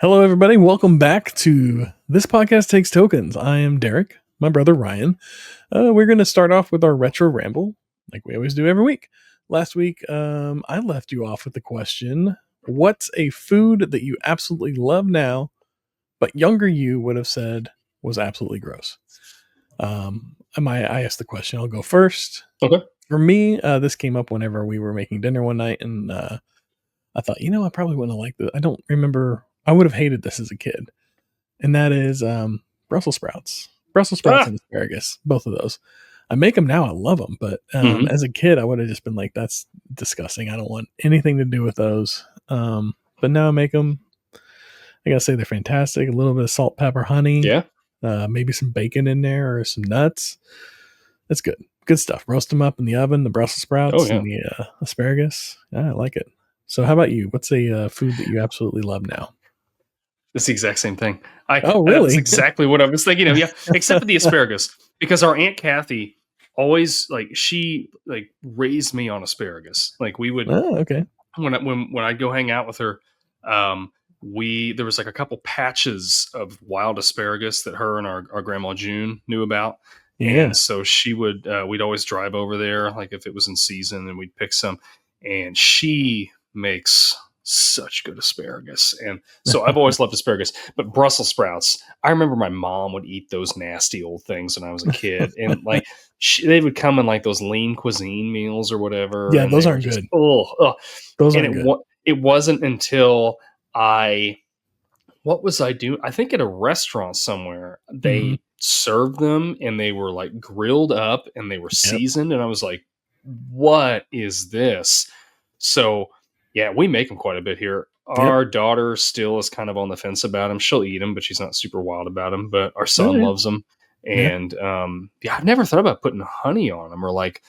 Hello, everybody. Welcome back to This Podcast Takes Tokens. I am Deric, my brother Ryan. We're going to start off with our retro ramble, like we always do every week. Last week, I left you off with the question, what's a food that you absolutely love now, but younger you would have said was absolutely gross? I asked the question. I'll go first. Okay. For me, this came up whenever we were making dinner one night, and I thought, I probably wouldn't have liked it. I don't remember. I would have hated this as a kid. And that is Brussels sprouts. Brussels sprouts and asparagus, both of those. I make them now. I love them. But as a kid, I would have just been like, that's disgusting. I don't want anything to do with those. But now I make them. I got to say they're fantastic. A little bit of salt, pepper, honey. Yeah. Maybe some bacon in there or some nuts. That's good. Good stuff. Roast them up in the oven, the Brussels sprouts and the asparagus. I like it. So how about you? What's a food that you absolutely love now? It's the exact same thing. Really? That's exactly what I was thinking of. Yeah, except for the asparagus, because our Aunt Kathy always she raised me on asparagus. Like we would. Oh, okay. When I'd go hang out with her, there was like a couple patches of wild asparagus that her and our grandma June knew about. Yeah. And so she would. We'd always drive over there, like if it was in season, and we'd pick some. And she makes such good asparagus, and so I've always loved asparagus. But Brussels sprouts, I remember my mom would eat those nasty old things when I was a kid, and they would come in like those lean cuisine meals or whatever. Yeah, those aren't good. Those aren't good. It wasn't until what was I doing? I think at a restaurant somewhere they served them, and they were like grilled up, and they were seasoned, and I was like, "What is this?" So. Yeah, we make them quite a bit here. Our daughter still is kind of on the fence about them. She'll eat them, but she's not super wild about them. But our son loves them. And I've never thought about putting honey on them or like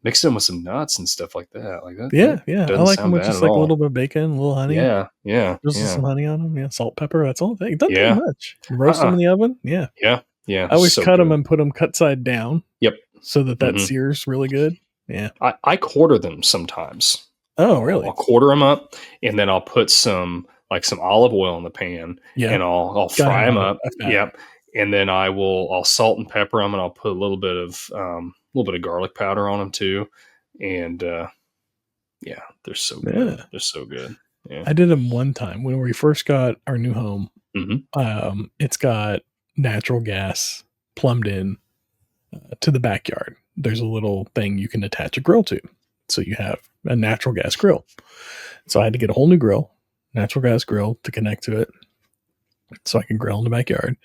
mixing them with some nuts and stuff like that. Like that. Yeah. I like them with just like a little bit of bacon, a little honey. Yeah. Just some honey on them. Yeah, salt, pepper. That's all. It doesn't take much. Roast them in the oven. Yeah. Yeah. I always cut them and put them cut side down. Yep. So that sears really good. Yeah. I quarter them sometimes. Oh, really? I'll quarter them up, and then I'll put some olive oil in the pan, and I'll fry them up. Yep. And then I'll salt and pepper them, and I'll put a little bit of garlic powder on them too. And they're so good. Yeah. They're so good. Yeah. I did them one time when we first got our new home. It's got natural gas plumbed in to the backyard. There's a little thing you can attach a grill to. So you have a natural gas grill. So I had to get a whole new grill, natural gas grill, to connect to it so I can grill in the backyard.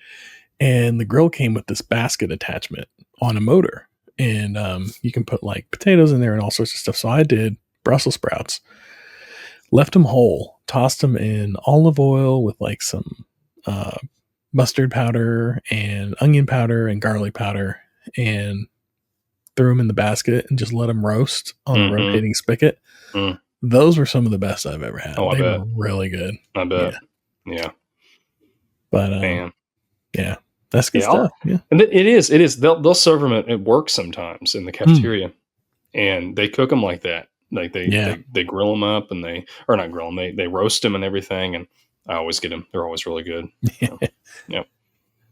And the grill came with this basket attachment on a motor. And you can put like potatoes in there and all sorts of stuff. So I did Brussels sprouts, left them whole, tossed them in olive oil with like some mustard powder and onion powder and garlic powder, and threw them in the basket and just let them roast on a rotating spigot. Those were some of the best I've ever had. Oh, they were really good. I bet. Yeah. But that's good stuff. Yeah. And it is. They'll serve them at work sometimes in the cafeteria, and they cook them like that. Like they grill them up, and they roast them and everything. And I always get them. They're always really good. Yeah.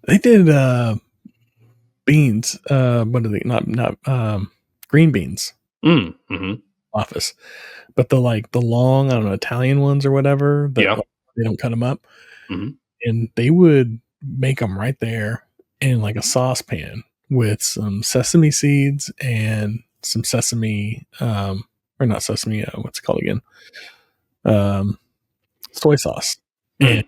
They did beans. What are they? Not green beans. Office, but the long, I don't know, Italian ones or whatever. They don't cut them up, and they would make them right there in like a saucepan with some sesame seeds and some sesame, or not sesame. What's it called again? Soy sauce. And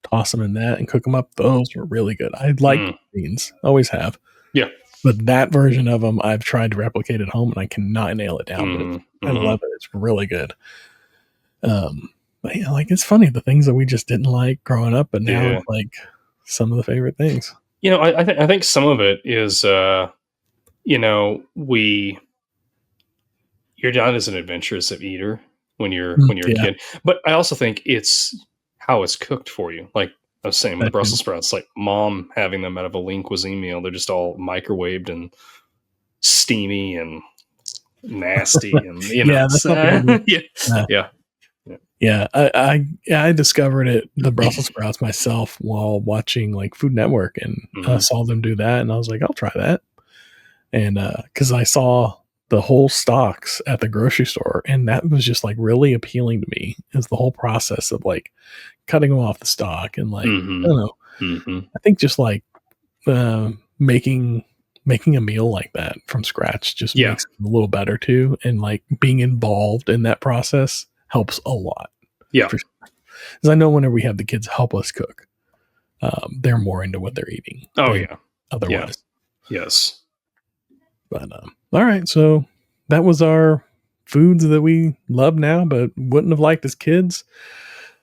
toss them in that and cook them up. Those were really good. I like beans, always have. Yeah. But that version of them, I've tried to replicate at home, and I cannot nail it down. But I love it. It's really good. But yeah, it's funny, the things that we just didn't like growing up, but now it's like some of the favorite things. I think some of it is, you're not as an adventurous eater when you're a kid. But I also think it's how it's cooked for you. Like I was saying with Brussels sprouts, like mom having them out of a lean cuisine meal, they're just all microwaved and steamy and nasty, and Yeah, I discovered the Brussels sprouts myself while watching like Food Network, and saw them do that, and I was like, I'll try that. And because I saw the whole stalks at the grocery store, and that was just like really appealing to me, is the whole process of like cutting them off the stalk, and like I don't know. I think just like making a meal like that from scratch just makes it a little better too, and like being involved in that process helps a lot. Yeah, because I know whenever we have the kids help us cook, they're more into what they're eating. Oh yeah, otherwise, yes. But all right, so that was our foods that we love now, but wouldn't have liked as kids.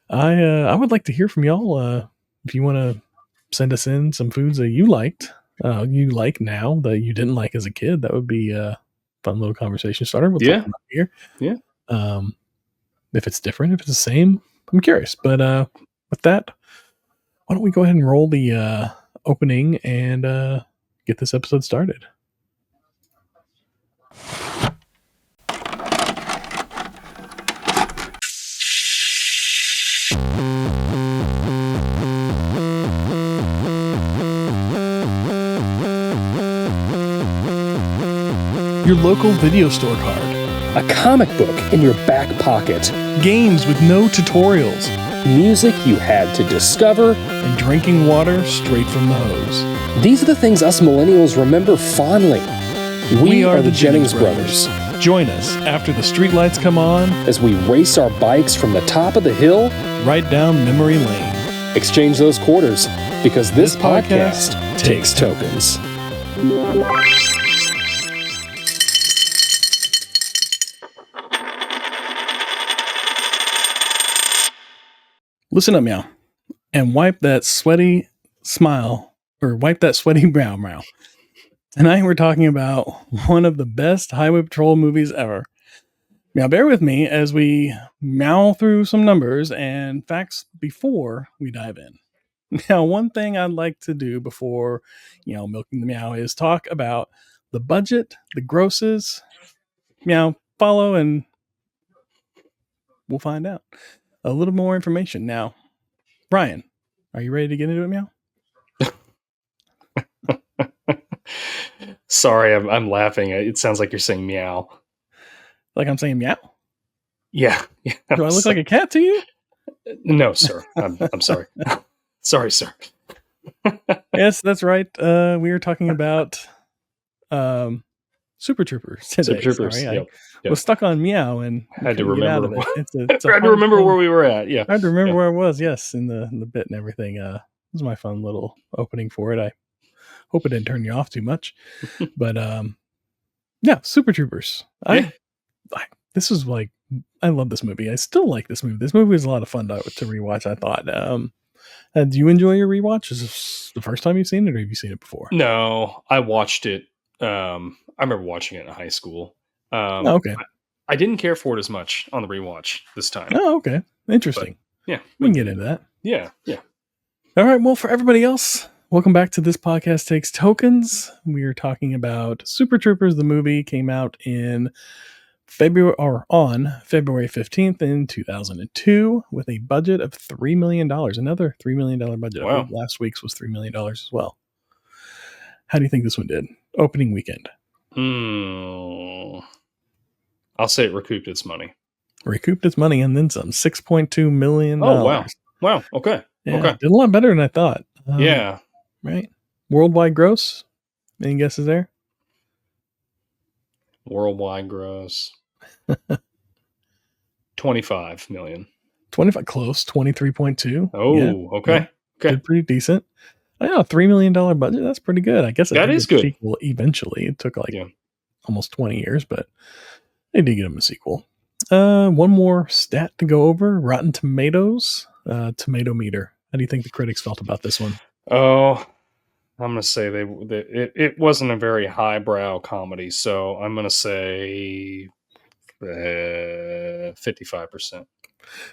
I would like to hear from y'all. If you want to send us in some foods that you liked, you like now that you didn't like as a kid, that would be a fun little conversation starter. We'll talk about here. Yeah. If it's different, if it's the same, I'm curious. But with that, why don't we go ahead and roll the opening and get this episode started. Your local video store card. A comic book in your back pocket. Games with no tutorials. Music you had to discover. And drinking water straight from the hose. These are the things us millennials remember fondly. We are the Jennings brothers. Join us after the streetlights come on as we race our bikes from the top of the hill right down memory lane. Exchange those quarters, because this podcast takes tokens. Listen up, Meow, and wipe that sweaty smile, or wipe that sweaty brow. Tonight we're talking about one of the best Highway Patrol movies ever. Now bear with me as we meow through some numbers and facts before we dive in. Now, one thing I'd like to do before, milking the meow is talk about the budget, the grosses. Meow, follow and we'll find out a little more information. Now, Brian, are you ready to get into it, Meow? Sorry, I'm laughing. It sounds like you're saying meow. Like I'm saying meow? Yeah. Do I look like a cat to you? No, sir. I'm sorry. Sorry, sir. Yes, that's right. We were talking about Super Troopers today. Super Troopers. Sorry, I was stuck on meow and had to remember. It's I had to remember where we were at. Yeah, I had to remember where I was. Yes, in the bit and everything. This was my fun little opening for it. I hope it didn't turn you off too much, but yeah, Super Troopers. This is like, I love this movie. I still like this movie. This movie was a lot of fun to rewatch, I thought. Do you enjoy your rewatch? Is this the first time you've seen it, or have you seen it before? No, I watched it. I remember watching it in high school. Okay. I didn't care for it as much on the rewatch this time. Oh, okay. Interesting. But, yeah. We can get into that. Yeah. All right. Well, for everybody else, welcome back to This Podcast Takes Tokens. We are talking about Super Troopers. The movie came out on February 15th in 2002 with a budget of $3 million. Another $3 million budget. Wow. I think last week's was $3 million as well. How do you think this one did? Opening weekend. I'll say it recouped its money. Recouped its money and then some. $6.2 million. Oh, wow. Wow. Okay. Yeah, okay. Did a lot better than I thought. Yeah. Right. Worldwide gross? Any guesses there? Worldwide gross. 25 million. 25, close. 23.2. Oh, yeah. Okay. Yeah. Okay. Did pretty decent. I know, $3 million budget. That's pretty good. I guess that is good. Sequel eventually. It took almost 20 years, but they did get him a sequel. One more stat to go over. Rotten Tomatoes, tomato meter. How do you think the critics felt about this one? Oh, I'm going to say it wasn't a very highbrow comedy, so I'm going to say 55%.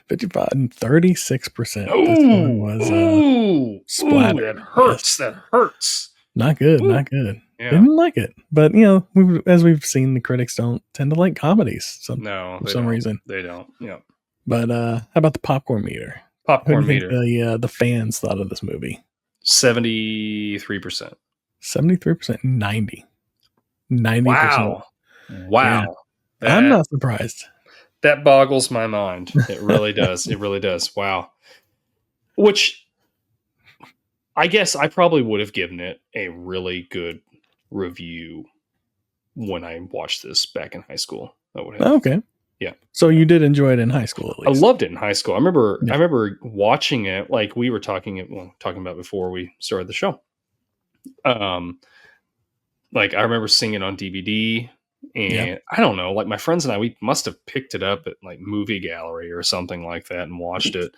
55 and 36%. Oh, this one was splatter. That hurts. Yes. That hurts. Not good. Ooh. Not good. Yeah. Didn't like it. But, as we've seen, the critics don't tend to like comedies. For some reason. They don't. Yeah. But how about the popcorn meter? Popcorn Who do you meter. think the fans thought of this movie? 73%. 73%. 90%. Wow. Yeah. I'm not surprised. That boggles my mind. It really does. It really does. Wow. Which I guess I probably would have given it a really good review when I watched this back in high school. I would have. Okay. Yeah. So you did enjoy it in high school, at least. I loved it in high school. I remember watching it like we were talking about before we started the show. Like I remember seeing it on DVD, and I don't know, like my friends and I, we must have picked it up at like Movie Gallery or something like that and watched it.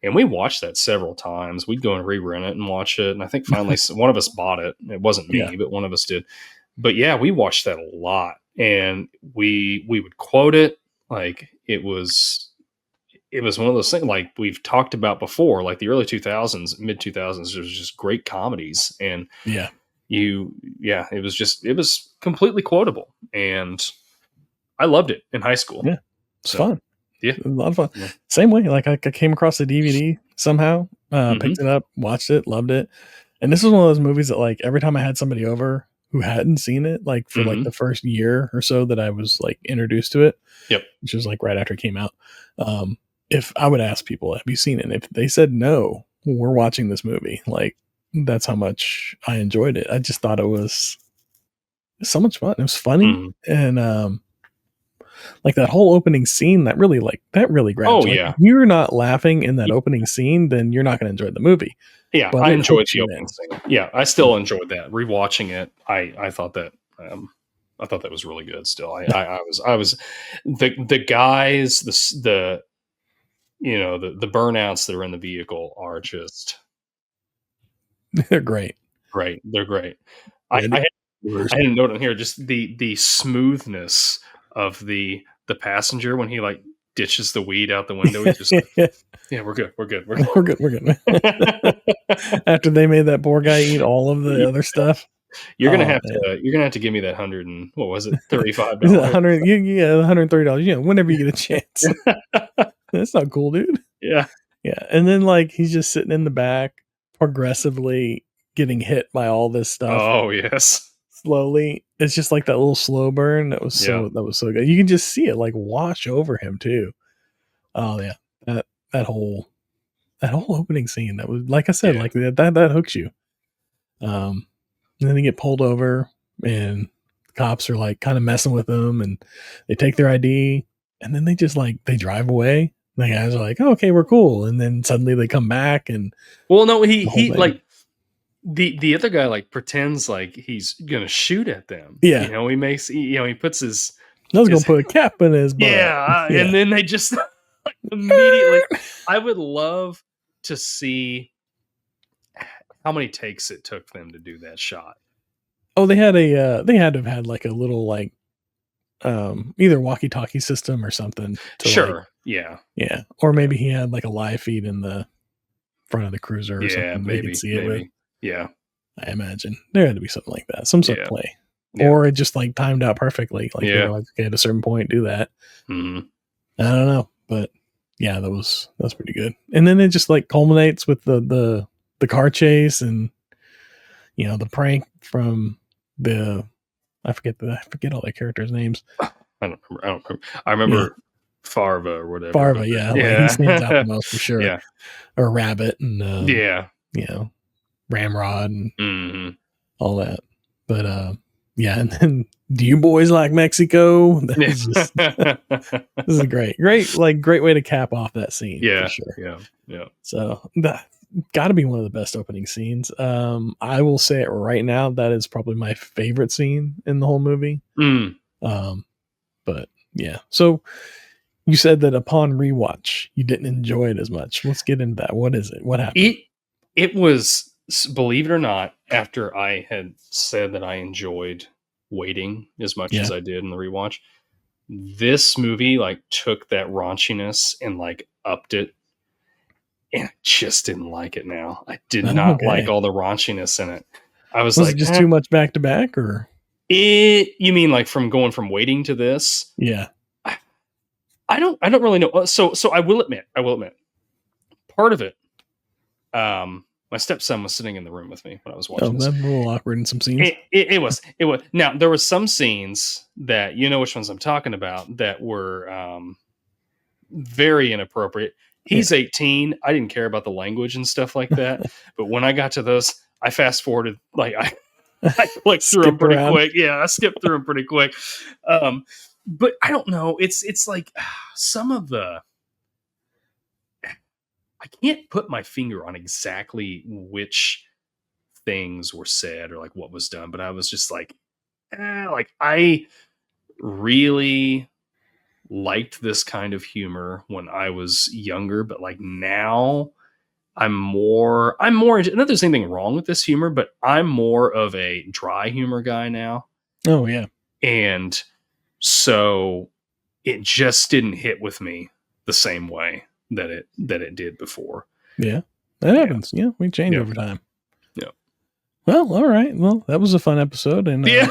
And we watched that several times. We'd go and re-rent it and watch it. And I think finally one of us bought it. It wasn't me, but one of us did. But yeah, we watched that a lot, and we would quote it. Like it was one of those things like we've talked about before, like the early 2000s, mid 2000s, there was just great comedies. And it was completely quotable. And I loved it in high school. Yeah. It's fun. Yeah. A lot of fun. Yeah. Same way. Like I came across the DVD somehow, picked it up, watched it, loved it. And this was one of those movies that like every time I had somebody over who hadn't seen it, like for like the first year or so that I was like introduced to it, which was like right after it came out. If I would ask people, have you seen it? And if they said no, we're watching this movie. Like that's how much I enjoyed it. I just thought it was so much fun. It was funny. And, like that whole opening scene that really grabs. Oh, like, if you're not laughing in that opening scene, then you're not going to enjoy the movie. Yeah, but I enjoyed the opening scene. Yeah, I still enjoyed that. Rewatching it, I thought that was really good. Still, I was the guys, the burnouts that are in the vehicle are just they're great. Right, they're great. I had a note on here, just the smoothness of the passenger when he like ditches the weed out the window. He just we're good. After they made that poor guy eat all of the other stuff, you're gonna have to give me that $100 and what was it, $35? $130. Whenever you get a chance. That's not cool, dude. Yeah. And then like he's just sitting in the back, progressively getting hit by all this stuff. Oh yes. Slowly. It's just like that little slow burn. That was so good. You can just see it like wash over him too. Oh yeah. That whole opening scene, that was, like I said, like that hooks you. And then they get pulled over and the cops are like kind of messing with them and they take their ID and then they just like they drive away. The guys are like, oh, okay, we're cool. And then suddenly they come back and he like the other guy like pretends like he's gonna shoot at them. Yeah. He puts his I was gonna put a cap in his butt. And then they just like immediately. I would love to see how many takes it took them to do that shot. Oh, they had they had to have had like a little like either walkie-talkie system or something. Yeah. Or maybe he had like a live feed in the front of the cruiser or something. Maybe. Could see it with. Yeah. I imagine there had to be something like that, some sort of play, or it just like timed out perfectly. Like they were like, okay, at a certain point, do that. I don't know, but yeah, that was pretty good. And then it just like culminates with the car chase and the prank from the I forget all their characters' names. I don't remember. I remember Farva or whatever. Farva, like he stands out the most for sure. Yeah, or Rabbit and Ramrod and all that. But and then do you boys like Mexico? This is a great way to cap off that scene. Yeah, for sure. Yeah. So that got to be one of the best opening scenes. I will say it right now, that is probably my favorite scene in the whole movie. But yeah, so you said that upon rewatch you didn't enjoy it as much. Let's get into that. What is it? What happened? It was, believe it or not, after I had said that I enjoyed waiting as much as I did in the rewatch, this movie like took that raunchiness and like upped it. And I just didn't like it now. I did not like all the raunchiness in it. I was like, it just too much back to back, or you mean like from going from waiting to this? Yeah. I don't really know. So I will admit, part of it, my stepson was sitting in the room with me when I was watching this. That's a little awkward in some scenes. It was. Now, there were some scenes that, you know which ones I'm talking about, that were very inappropriate. He's 18. I didn't care about the language and stuff like that. But when I got to those, I fast forwarded. Like, I clicked through them pretty quick. Yeah, I skipped through them pretty quick. But I don't know. It's like some of the... I can't put my finger on exactly which things were said or like what was done, but I was just like, I really liked this kind of humor when I was younger, but like now I'm more into, not there's anything wrong with this humor, but I'm more of a dry humor guy now. Oh yeah. And so it just didn't hit with me the same way that it did before. Yeah, that happens. Yeah, we change over time. Yeah. Well, all right. Well, that was a fun episode, and there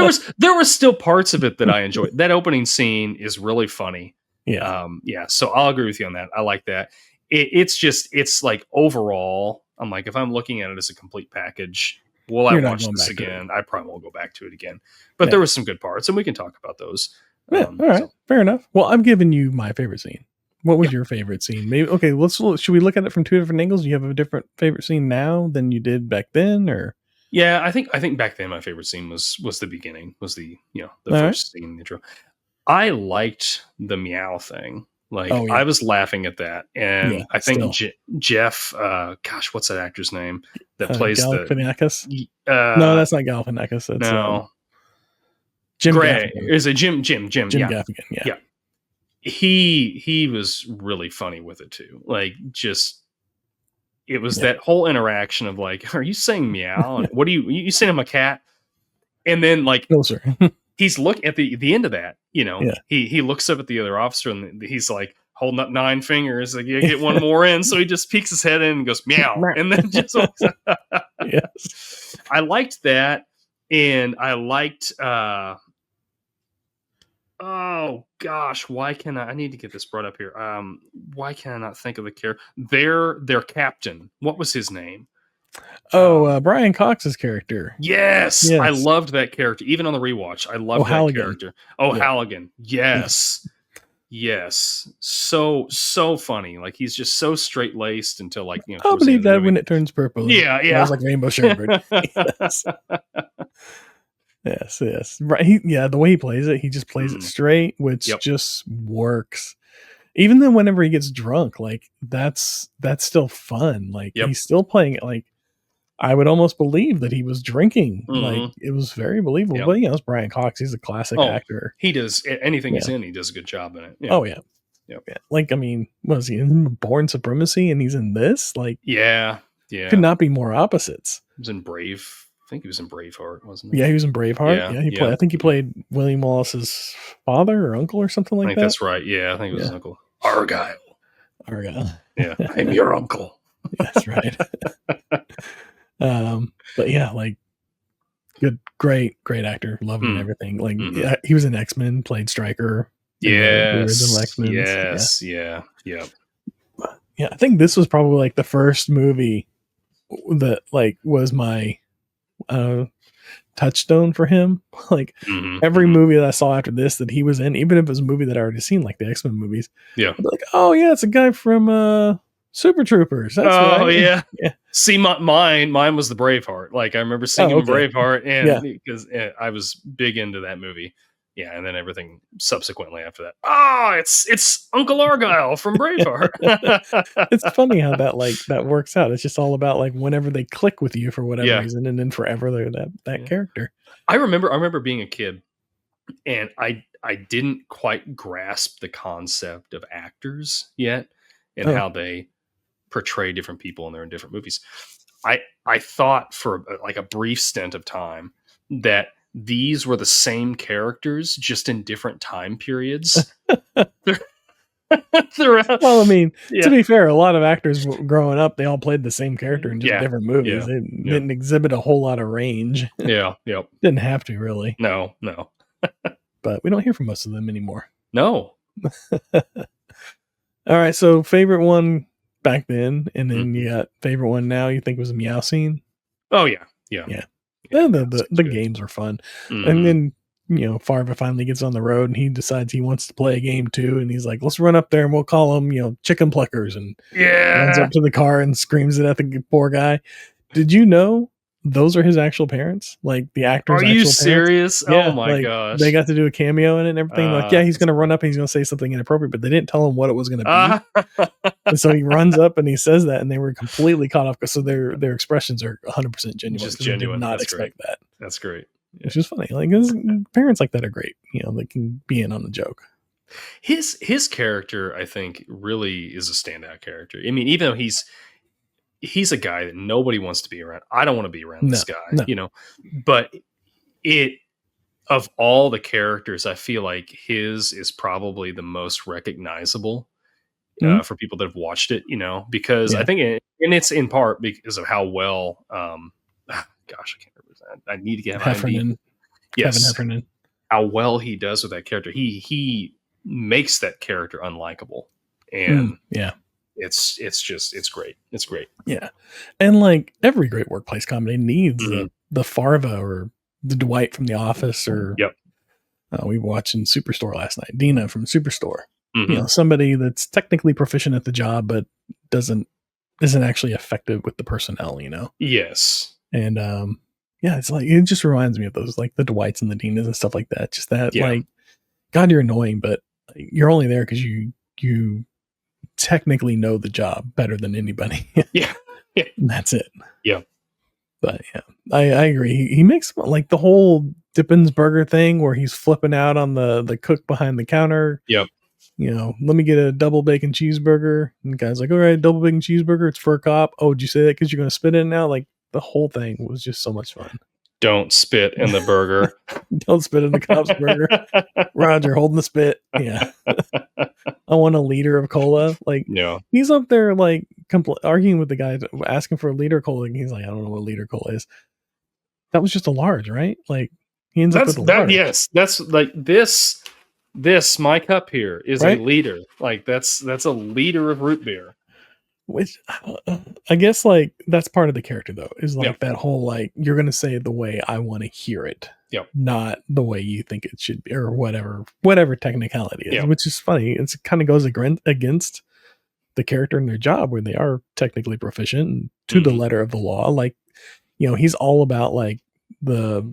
was still parts of it that I enjoyed. That opening scene is really funny. Yeah. So I'll agree with you on that. I like that. It's like overall, I'm like, if I'm looking at it as a complete package, will I watch this again? I probably won't go back to it again. But there were some good parts, and we can talk about those. Yeah. All right. So. Fair enough. Well, I'm giving you my favorite scene. What was your favorite scene? Maybe okay. Should we look at it from two different angles? Do you have a different favorite scene now than you did back then, or? Yeah, I think back then my favorite scene was the beginning. Was the first scene in the intro. I liked the meow thing. Like I was laughing at that, and I think Jeff. Gosh, what's that actor's name that plays Galifianakis? No, that's not Galifianakis. That's Jim Gray. Is it Jim? Jim Gaffigan. Yeah. He was really funny with it too. Like, just it was that whole interaction of like, are you saying meow? And what do you saying I'm a cat? And then like, no sir. He's looking at the end of that. He looks up at the other officer and he's like holding up 9 fingers. Like, you get one more in, so he just peeks his head in and goes meow, and then just yes. I liked that, and I liked. Oh gosh, why can I need to get this brought up here. Why can I not think of the character? Their captain. What was his name? Brian Cox's character. Yes. I loved that character. Even on the rewatch, I loved that character. Halligan. Yes. Yes. So funny. Like, he's just so straight laced until like, I'll believe that when it turns purple. Yeah. I was like Rainbow Sherbert. Yes. Right. The way he plays it, he just plays it straight, which just works. Even then, whenever he gets drunk, like that's still fun. Like he's still playing it. Like, I would almost believe that he was drinking. Like, it was very believable. But it's Brian Cox. He's a classic actor. He does anything he's in. He does a good job in it. Yeah. Oh yeah. Like, I mean, was he in Born Supremacy and he's in this? Like, could not be more opposites. He was in Brave. I think he was in Braveheart, wasn't he? Yeah, he was in Braveheart. Yeah, he played. I think he played William Wallace's father or uncle or something like that. I think that's right. Yeah, I think it was his uncle. Argyle. Yeah, I'm your uncle. That's right. But yeah, like, great actor. Love him and everything. Like, he was in X-Men, played Stryker. Yes. Yeah. Yeah, I think this was probably like the first movie that like was my touchstone for him. Like, every movie that I saw after this that he was in, even if it was a movie that I already seen, like the X-Men movies, I'd be like, oh yeah, it's a guy from Super Troopers. That's right. Yeah. See, mine was the Braveheart. Like, I remember seeing him in Braveheart, and because I was big into that movie. Yeah, and then everything subsequently after that. It's Uncle Argyle from Braveheart. It's funny how that works out. It's just all about like whenever they click with you for whatever reason, and then forever they're that character. I remember being a kid, and I didn't quite grasp the concept of actors yet and how they portray different people and they're in different movies. I thought for like a brief stint of time that these were the same characters, just in different time periods. Throughout. Well, I mean, to be fair, a lot of actors growing up, they all played the same character in just different movies. They didn't exhibit a whole lot of range. Yeah. Didn't have to, really. No. But we don't hear from most of them anymore. No. All right, so favorite one back then, and then you got favorite one now. You think was a Meow scene? Oh yeah. The games are fun, and then Farva finally gets on the road and he decides he wants to play a game too, and he's like, "Let's run up there and we'll call them chicken pluckers," and runs up to the car and screams it at the poor guy. Did you know those are his actual parents? Like the actor's actual parents? Are you serious? Yeah, oh my gosh. They got to do a cameo in it and everything. He's going to run up and he's going to say something inappropriate, but they didn't tell him what it was going to be. And so he runs up and he says that, and they were completely caught off. So their expressions are 100% genuine. Just genuine. They did not That's expect great. that. That's great. It's just funny. Like parents like that are great. They can be in on the joke. His character, I think, really is a standout character. I mean, even though he's a guy that nobody wants to be around. I don't want to be around this guy, but of all the characters, I feel like his is probably the most recognizable for people that have watched it, because I think, and it's in part because of how well, gosh, I can't remember that. I need to get Heffernan. Yes. Heffernan. How well he does with that character. He makes that character unlikable. And it's great. It's great. Yeah. And like every great workplace comedy needs the Farva or the Dwight from The Office, or we were watching Superstore last night. Dina from Superstore. Somebody that's technically proficient at the job, but isn't actually effective with the personnel, Yes. And it's like, it just reminds me of those, like the Dwights and the Dinas and stuff like that. Just that, like, God, you're annoying, but you're only there because you technically know the job better than anybody. Yeah. And that's it. Yeah. But yeah, I agree. He makes like the whole Dippin's burger thing where he's flipping out on the cook behind the counter. Yep. Let me get a double bacon cheeseburger. And the guy's like, all right, double bacon cheeseburger. It's for a cop. Oh, did you say that because you're going to spit in it now? Like the whole thing was just so much fun. Don't spit in the burger. Don't spit in the cop's burger. Roger, holding the spit. Yeah. I want a liter of cola. Like, he's up there like arguing with the guy, asking for a liter of cola. And he's like, I don't know what a liter of cola is. That was just a large, right? Like, he ends up with a large. Yes, that's like this. My cup here is a liter. Like that's a liter of root beer. Which I guess like that's part of the character though, is like that whole like you're gonna say it the way I want to hear it, not the way you think it should be, or whatever technicality is. Which is funny. It kind of goes against the character and their job where they are technically proficient and to the letter of the law. Like he's all about like the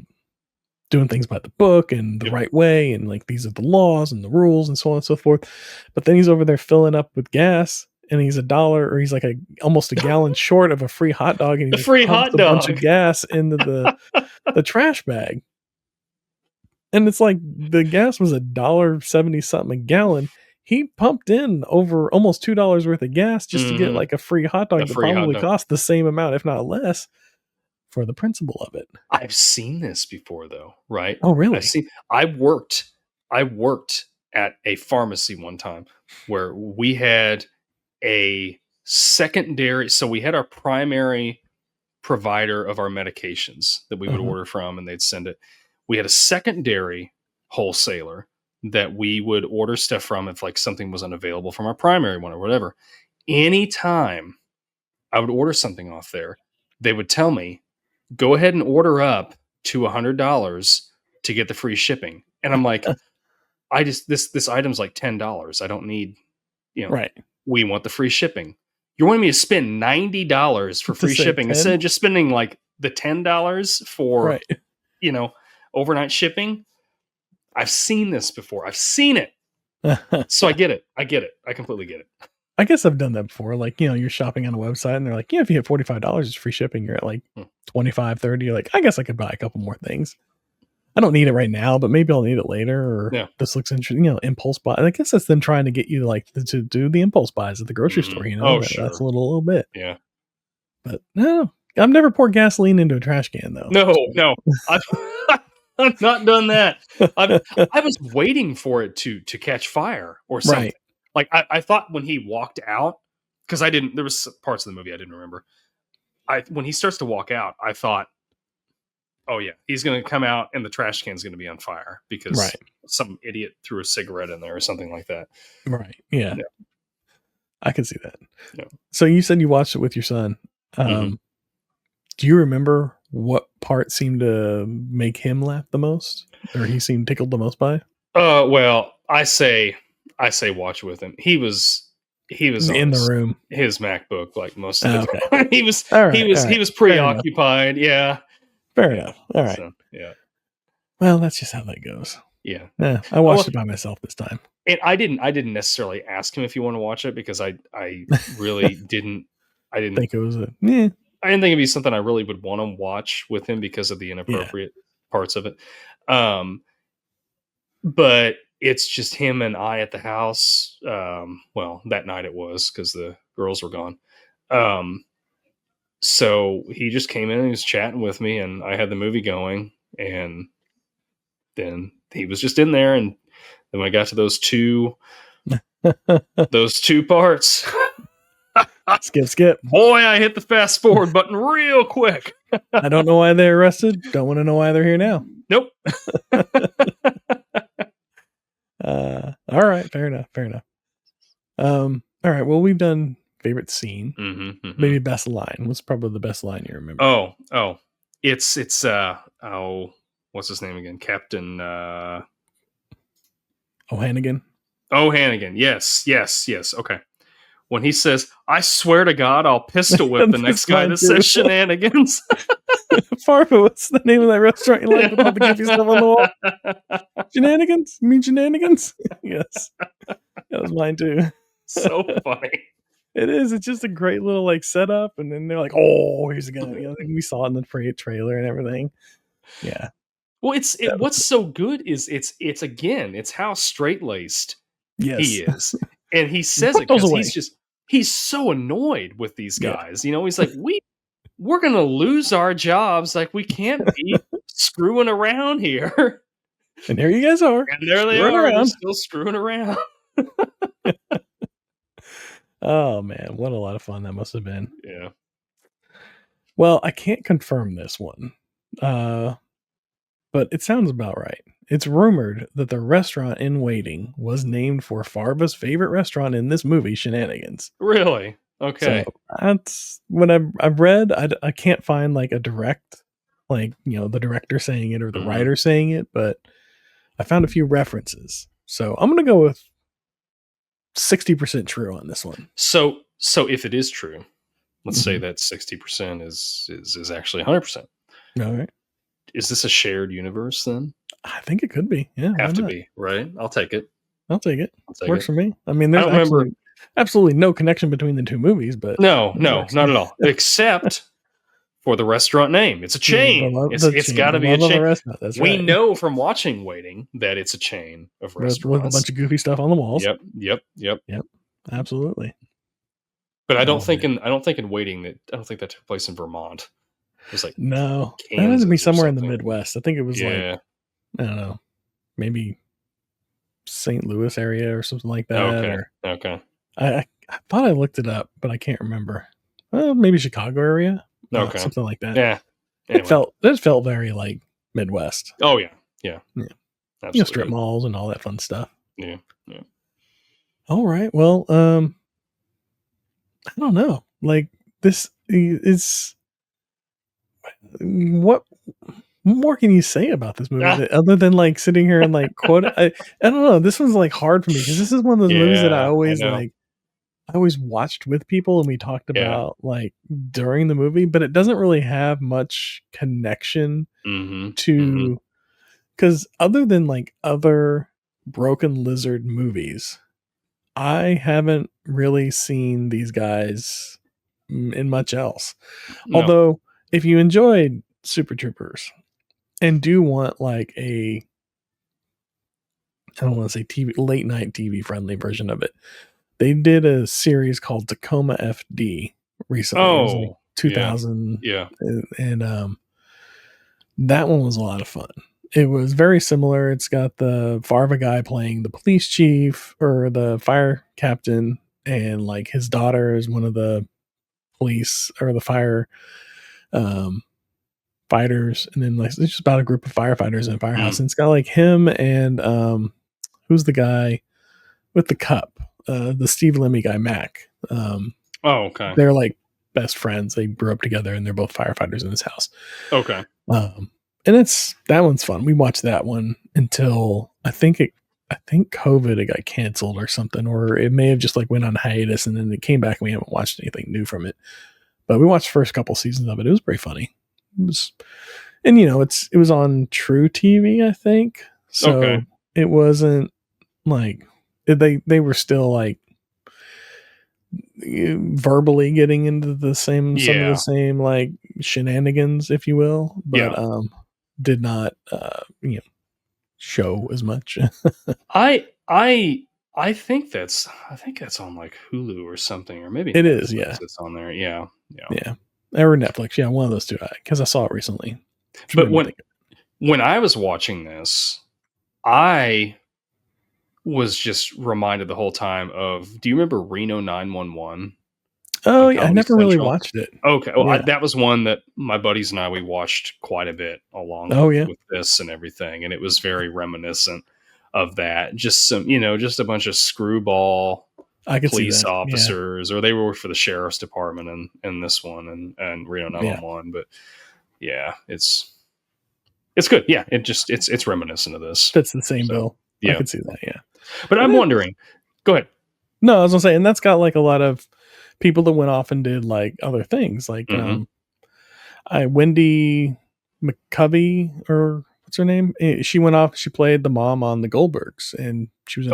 doing things by the book and the right way, and like these are the laws and the rules and so on and so forth. But then he's over there filling up with gas. And he's he's like almost a gallon short of a free hot dog, and he pumps a bunch of gas into the trash bag. And it's like the gas was $1.70 something a gallon. He pumped in over almost $2 worth of gas just to get like a free hot dog that probably cost the same amount, if not less, for the principle of it. I've seen this before though, right? Oh, really? I worked at a pharmacy one time where we had a secondary, so we had our primary provider of our medications that we would order from, and they'd send it. We had a secondary wholesaler that we would order stuff from if like something was unavailable from our primary one or whatever. Anytime I would order something off there, they would tell me, go ahead and order up to $100 to get the free shipping. And I'm like, this item's like $10. I don't need, right. We want the free shipping. You're wanting me to spend $90 for free shipping 10? Instead of just spending like the $10 for, overnight shipping. I've seen this before. I've seen it. So I get it. I completely get it. I guess I've done that before. Like, you're shopping on a website and they're like, if you hit $45, it's free shipping. You're at like 25, 30. You're like, I guess I could buy a couple more things. I don't need it right now, but maybe I'll need it later. Or this looks interesting, impulse buy. I guess that's them trying to get you to do the impulse buys at the grocery store. Sure. That's a little bit. Yeah. But no, I've never poured gasoline into a trash can though. No. I've not done that. I was waiting for it to catch fire or something. Right. Like I thought when he walked out, because there was parts of the movie I didn't remember. When he starts to walk out, I thought, Oh yeah, he's going to come out and the trash can's going to be on fire because some idiot threw a cigarette in there or something like that. Right. Yeah. I can see that. Yeah. So you said you watched it with your son. Do you remember what part seemed to make him laugh the most, or he seemed tickled the most by? Well, I say watch with him. He was in the room, his MacBook like most of the time. he was preoccupied. Fair Yeah. Fair enough. All right. So, yeah. Well, that's just how that goes. Yeah. I watched it by myself this time. And I didn't necessarily ask him if he wanted to watch it because I really didn't think it was I didn't think it'd be something I really would want to watch with him because of the inappropriate parts of it. But it's just him and I at the house. Well, that night it was because the girls were gone. So he just came in and he was chatting with me, and I had the movie going, and then he was just in there. And then when I got to those two parts, skip. Boy, I hit the fast forward button real quick. I don't know why they're arrested. Don't want to know why they're here now. Nope. All right. Fair enough. All right. Well, we've done favorite scene. Maybe best line. What's probably the best line you remember? Oh, it's what's his name again? Captain O'Hannigan. O'Hannigan. Yes. Okay. When he says, "I swear to God, I'll pistol whip the next guy that says shenanigans." Farva, what's the name of that restaurant you like with all the goofy stuff on the wall? Shenanigans? You mean shenanigans? Yes. That was mine too. So funny. It is. It's just a great little like setup, and then they're like, "Oh, here's a gun." You know, we saw it in the trailer and everything. Yeah. Well, what's so good is it's how straight laced he is, and he says it because he's so annoyed with these guys. You know, he's like, we're gonna lose our jobs. Like, we can't be screwing around here. And there you guys are. And there they are. They're still screwing around. Oh man, what a lot of fun that must have been. Yeah. Well, I can't confirm this one. But it sounds about right. It's rumored that the restaurant in waiting was named for Farva's favorite restaurant in this movie, Shenanigans. Really? Okay. So that's what I've read. I can't find like a direct, like, you know, the director saying it or the writer saying it, but I found a few references. So I'm going to go with 60% true on this one. So if it is true, let's say that 60% is actually 100%. All right. Is this a shared universe then? I think it could be. Yeah. Have to be, right? I'll take it. Works for me. I mean, there's absolutely no connection between the two movies, but no, not at all. Except for the restaurant name. It's a chain. It's got to be a chain. We know from watching Waiting that it's a chain of restaurants with a bunch of goofy stuff on the walls. Yep. Absolutely. But I don't think in Waiting that took place in Vermont. It was like no, that had to be somewhere in the Midwest. I think it was like, I don't know, maybe St. Louis area or something like that. Okay. I thought I looked it up, but I can't remember. Well, maybe Chicago area. Okay. Something like that. Yeah. Anyway. It felt very like Midwest. Oh yeah. Absolutely. You know, strip malls and all that fun stuff. Yeah. All right. Well, I don't know. Like, this is what more can you say about this movie other than like sitting here and like quote? I don't know. This one's like hard for me because this is one of those movies that I always watched with people and we talked about like during the movie, but it doesn't really have much connection to, because other than like other Broken Lizard movies, I haven't really seen these guys in much else. No. Although if you enjoyed Super Troopers and do want like I don't want to say late night TV friendly version of it, they did a series called Tacoma FD recently. It was like 2000. Yeah. And that one was a lot of fun. It was very similar. It's got the Farva guy playing the police chief or the fire captain, and like his daughter is one of the police or the fire fighters, and then like it's just about a group of firefighters in a firehouse, and it's got like him and who's the guy with the cup, the Steve Lemmy guy, Mac. Okay. They're like best friends. They grew up together, and they're both firefighters in his house. Okay. And that one's fun. We watched that one until I think COVID, it got canceled or something, or it may have just like went on hiatus and then it came back and we haven't watched anything new from it. But we watched the first couple seasons of it. It was pretty funny. It was, and it was on True TV, I think. So it wasn't like they were still like verbally getting into the same some of the same like shenanigans, if you will, but did not show as much. I think that's on like Hulu or something, or maybe it Netflix. Is. Yeah, it's on there. Yeah. Or Netflix. Yeah, one of those two. Because I saw it recently. But when I was watching this, I was just reminded the whole time of. Do you remember Reno 911? Oh yeah, I never really watched it. Okay, well that was one that my buddies and I watched quite a bit along with this and everything, and it was very reminiscent of that. Just some, just a bunch of screwball police officers, or they were for the sheriff's department in this one and Reno 911. But yeah, it's good. Yeah, it's reminiscent of this. That's the same bill. Yeah, I can see that. Yeah, but I'm wondering. Go ahead. No, I was gonna say, and that's got like a lot of people that went off and did like other things, like Wendy McCovey, or what's her name? She went off. She played the mom on the Goldbergs, and she was.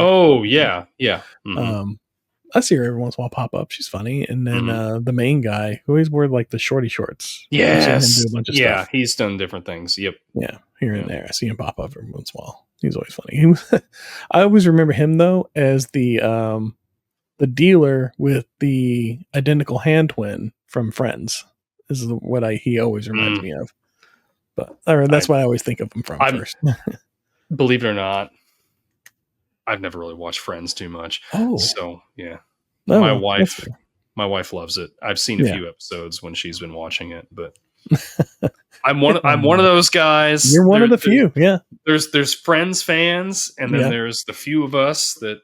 I see her every once in a while pop up. She's funny. And then the main guy who always wore like the shorty shorts. Yes, do a bunch of stuff. He's done different things. Yep. Yeah, here and there. I see him pop up every once in a while. He's always funny. I always remember him though as the dealer with the identical hand twin from Friends. This is what he always reminds me of. But that's what I always think of him from first. Believe it or not, I've never really watched Friends too much. Oh, so yeah, no, my wife loves it. I've seen a few episodes when she's been watching it, but I'm one of those guys. You're one of the few. Yeah, there's Friends fans, and then there's the few of us that.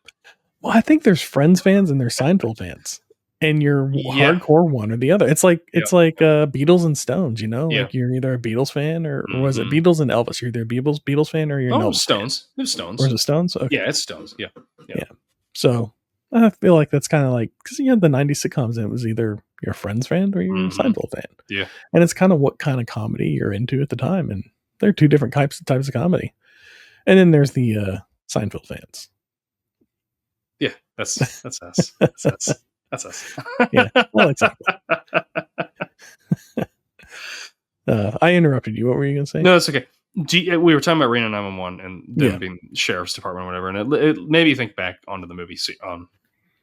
Well, I think there's Friends fans and there's Seinfeld fans, and you're hardcore one or the other. It's like Beatles and Stones, like you're either a Beatles fan or was it Beatles and Elvis? You're either a Beatles fan or you're an Elvis Stones. Fan. It's Stones. Or is it Stones? Okay. Yeah, it's Stones. Yeah. So I feel like that's kind of like because you had the '90s sitcoms, and it was either you're a Friends fan or you're a Seinfeld fan. Yeah, and it's kind of what kind of comedy you're into at the time, and they're two different types of comedy. And then there's the Seinfeld fans. Yeah, that's us. That's us. Yeah, well, exactly. I interrupted you. What were you going to say? No, that's okay. We were talking about Reno 911 and them being sheriff's department or whatever, and it made me think back onto the movie,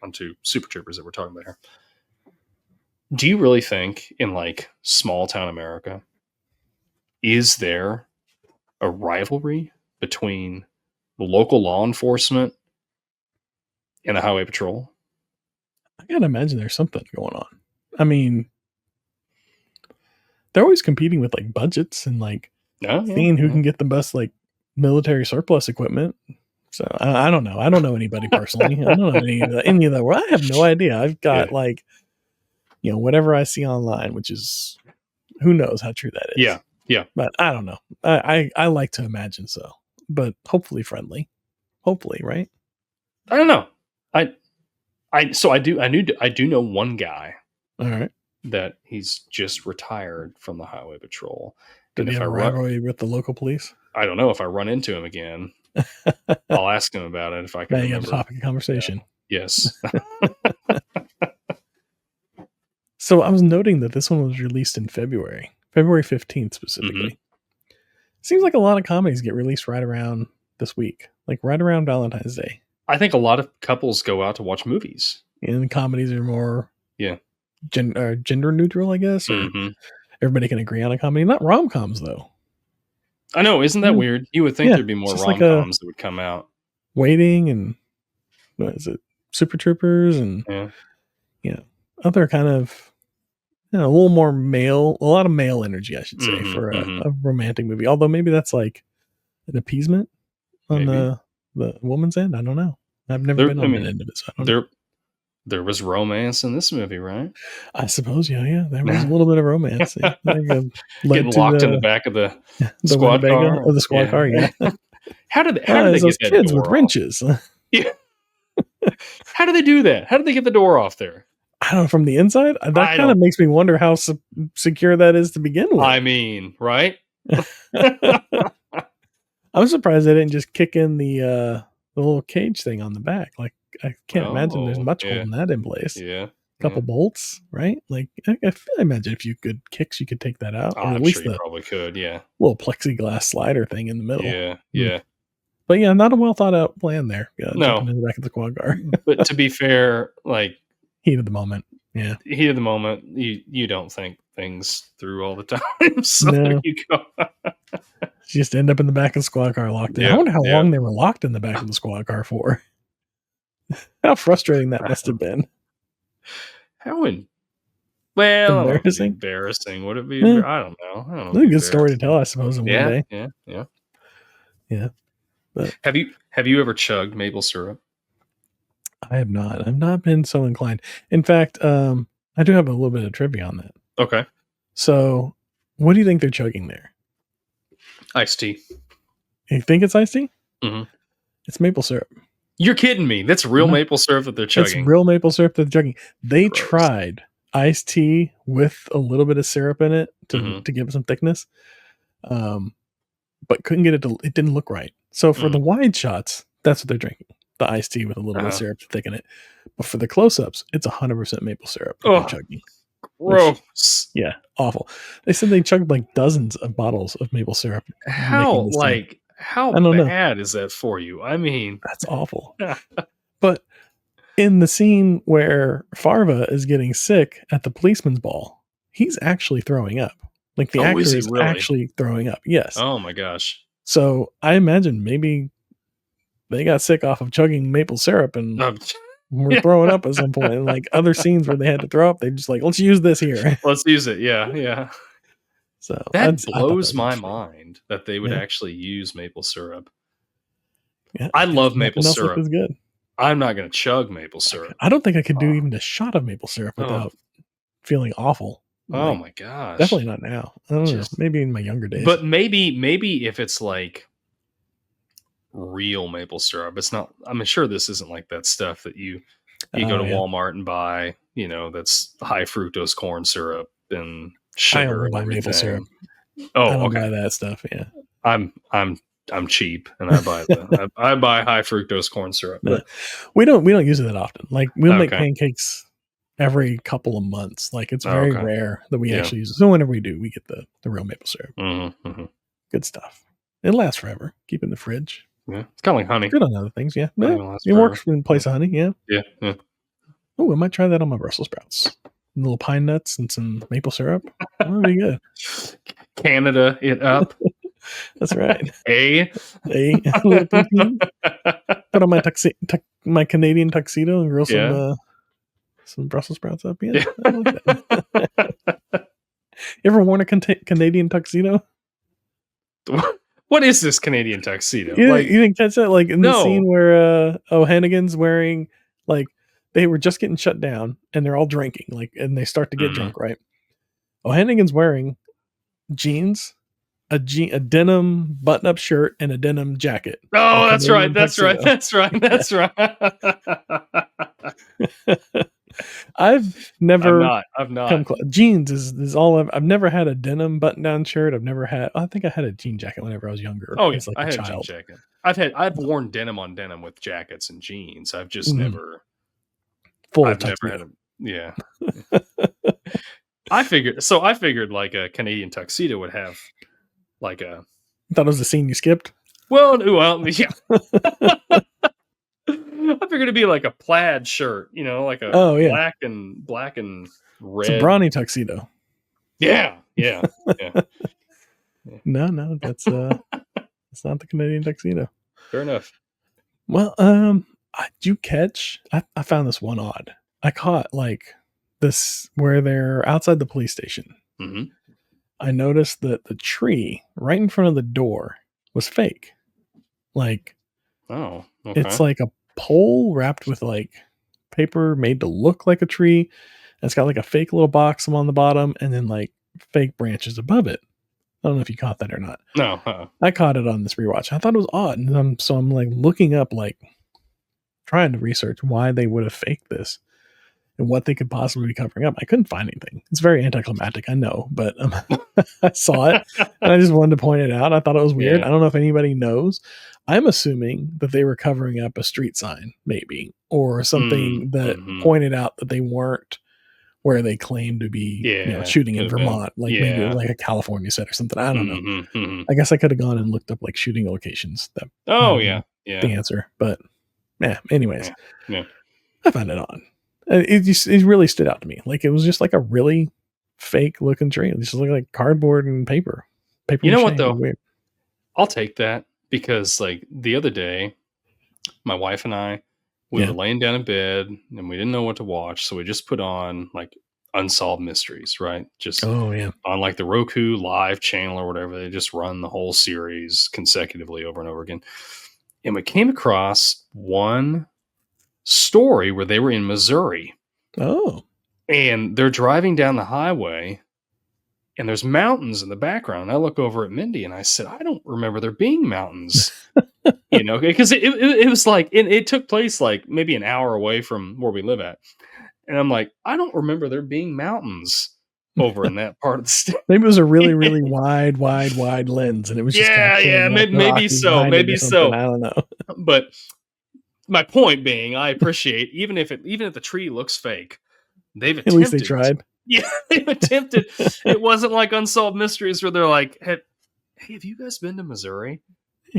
onto Super Troopers that we're talking about here. Do you really think in like small town America, is there a rivalry between the local law enforcement and the highway patrol? I gotta imagine there's something going on. I mean, they're always competing with like budgets and like seeing who can get the best like military surplus equipment. So I don't know. I don't know anybody personally. I don't know any of that. Well, I have no idea. I've got like, whatever I see online, which is who knows how true that is. Yeah. But I don't know. I like to imagine so, but hopefully friendly. Hopefully, right? I don't know. I do know one guy. All right. That he's just retired from the highway patrol. Did he have a rivalry with the local police? I don't know. If I run into him again, I'll ask him about it if I can. Now you have a topic of conversation. Yeah. Yes. So I was noting that this one was released in February 15th specifically. Seems like a lot of comedies get released right around this week, like right around Valentine's Day. I think a lot of couples go out to watch movies. And comedies are more gender neutral, I guess. Or everybody can agree on a comedy. Not rom-coms, though. I know. Isn't that weird? You would think there'd be more rom-coms that would come out. Waiting and, what is it? Super Troopers and other kind of a little more male, a lot of male energy, I should say, for a romantic movie. Although maybe that's like an appeasement on the woman's end. I don't know. I've never been on that end of it, so I don't know. There was romance in this movie, right? I suppose, yeah. There was a little bit of romance. Yeah. Getting locked in the back of the squad car. Or the squad car, yeah. How did they get that kids door with wrenches? Yeah. How do they do that? How did they get the door off there? I don't know, from the inside? That kind of makes me wonder how secure that is to begin with. I mean, right? I'm surprised they didn't just kick in the little cage thing on the back. Like, I can't imagine there's much holding that in place. Yeah. A couple bolts, right? Like, I imagine if you could kicks, you could take that out. I'm sure you probably could, yeah. Little plexiglass slider thing in the middle. Yeah. But yeah, not a well thought out plan there. No. Jumping in the back of the quad car. But to be fair, like, heat of the moment. Yeah. Heat of the moment. You don't think things through all the time. So there you go. She just end up in the back of the squad car locked in. I wonder how long they were locked in the back of the squad car for. How frustrating that must have been. Embarrassing. Would it be? Yeah. I don't know. It's a good story to tell, I suppose, in one day. Yeah. But have you ever chugged maple syrup? I have not. I've not been so inclined. In fact, I do have a little bit of trivia on that. Okay. So, what do you think they're chugging there? Iced tea. You think it's iced tea? Mm-hmm. It's maple syrup. You're kidding me. That's real maple syrup that they're chugging. It's real maple syrup that they're chugging. They tried iced tea with a little bit of syrup in it to give it some thickness, but couldn't get it to. It didn't look right. So for the wide shots, that's what they're drinking: the iced tea with a little bit of syrup to thicken it. But for the close-ups, it's 100% maple syrup that they're chugging. Gross. Yeah, awful. They said they chugged like dozens of bottles of maple syrup. How bad is that for you? I mean, that's awful. But in the scene where Farva is getting sick at the policeman's ball, he's actually throwing up. Like the actor is actually throwing up. Yes. Oh my gosh. So I imagine maybe they got sick off of chugging maple syrup and were throwing up at some point. And like other scenes where they had to throw up, they just like, let's use this here. Let's use it. Yeah. So that blows my mind that they would actually use maple syrup. Yeah, I love maple syrup. Is good. I'm not going to chug maple syrup. I don't think I could do even a shot of maple syrup without feeling awful. Oh my gosh. Definitely not now. I don't know. Maybe in my younger days. But maybe if it's like real maple syrup, it's not. I'm sure this isn't like that stuff that you go to Walmart and buy. That's high fructose corn syrup and sugar. I only buy maple syrup. Oh, I don't buy that stuff. Yeah, I'm cheap and I buy I buy high fructose corn syrup. But we don't use it that often. Like we'll make pancakes every couple of months. Like it's very rare that we actually use it. So whenever we do, we get the real maple syrup. Good stuff. It lasts forever. Keep it in the fridge. Yeah, it's kind of like honey. Good on other things. Yeah, it works in place of honey. Yeah. Oh, I might try that on my Brussels sprouts. Little pine nuts and some maple syrup. That'd be good. Canada it up. That's right. A little put on my Canadian tuxedo and grill some Brussels sprouts up. Yeah, I like that. You ever worn a Canadian tuxedo? What is this Canadian tuxedo? You didn't catch that? Like in the scene where O'Hannigan's wearing, like, they were just getting shut down and they're all drinking, like, and they start to get drunk, right? O'Hannigan's wearing jeans, a denim button-up shirt, and a denim jacket. Oh, that's right. That's right. I've never. I've not. Jeans is all I've never had a denim button-down shirt. I've never had. I think I had a jean jacket whenever I was younger. Oh yeah, I had a jean jacket. I've worn denim on denim with jackets and jeans. I've just never. I've never had I figured like a Canadian tuxedo would have like a. I thought it was the scene you skipped. Well, yeah. I figured it'd be like a plaid shirt, like a black and red. It's a brawny tuxedo. Yeah. No, that's it's not the Canadian tuxedo. Fair enough. Well, did you catch? I found this one odd. I caught like this where they're outside the police station. Mm-hmm. I noticed that the tree right in front of the door was fake. Like, oh, okay. It's like a pole wrapped with like paper made to look like a tree. And it's got like a fake little box on the bottom and then like fake branches above it. I don't know if you caught that or not. No, I caught it on this rewatch. I thought it was odd. And so I'm like looking up, like trying to research why they would have faked this and what they could possibly be covering up. I couldn't find anything. It's very anticlimactic, I know, but I saw it and I just wanted to point it out. I thought it was weird. I don't know if anybody knows. I'm assuming that they were covering up a street sign, maybe, or something that pointed out that they weren't where they claimed to be shooting in Vermont. Like maybe it was like a California set or something. I don't know. I guess I could have gone and looked up like shooting locations. That the answer. But anyways. I found it on. It really stood out to me. Like it was just like a really fake looking tree. It just looked like cardboard and paper. You know what though? Weird. I'll take that because like the other day, my wife and I, we were laying down in bed and we didn't know what to watch. So we just put on like Unsolved Mysteries, right? Just on like the Roku live channel or whatever. They just run the whole series consecutively over and over again. And we came across one story where they were in Missouri. Oh. And they're driving down the highway and there's mountains in the background. I look over at Mindy and I said, I don't remember there being mountains, because it was like, it took place like maybe an hour away from where we live at. And I'm like, I don't remember there being mountains over in that part of the state. Maybe it was a really, really wide lens and it was just maybe so. I don't know. But my point being, I appreciate even if the tree looks fake, they've attempted. At least they tried. Yeah, they've attempted. It wasn't like Unsolved Mysteries where they're like, "Hey, have you guys been to Missouri?